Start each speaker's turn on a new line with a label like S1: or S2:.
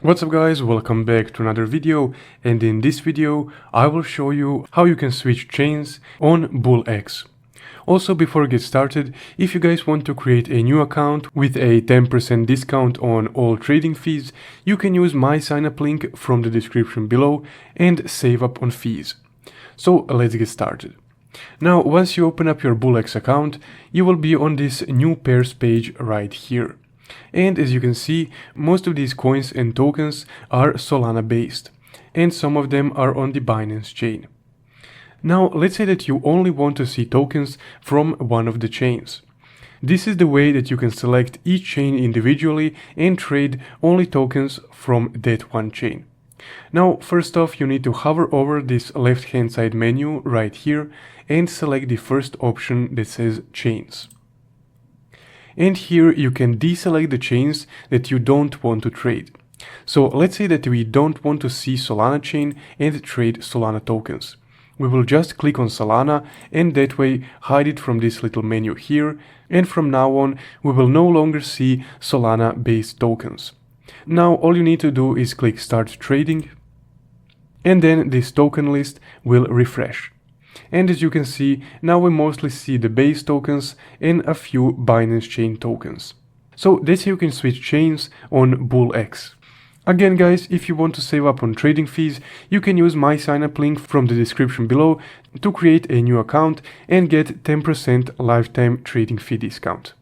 S1: What's up guys, welcome back to another video, and in this video I will show you how you can switch chains on BullX. Also, before we get started, if you guys want to create a new account with a 10% discount on all trading fees, you can use my sign up link from the description below and save up on fees. So let's get started. Now, once you open up your BullX account, you will be on this new pairs page right here. And as you can see, most of these coins and tokens are Solana based, and some of them are on the Binance chain. Now, let's say that you only want to see tokens from one of the chains. This is the way that you can select each chain individually and trade only tokens from that one chain. Now, first off, you need to hover over this left-hand side menu right here and select the first option that says Chains. And here you can deselect the chains that you don't want to trade. So let's say that we don't want to see Solana chain and trade Solana tokens. We will just click on Solana and that way hide it from this little menu here, and from now on we will no longer see Solana based tokens. Now all you need to do is click Start Trading, and then this token list will refresh. And as you can see, now we mostly see the base tokens and a few Binance chain tokens. So that's how you can switch chains on BullX. Again guys, if you want to save up on trading fees, you can use my sign up link from the description below to create a new account and get 10% lifetime trading fee discount.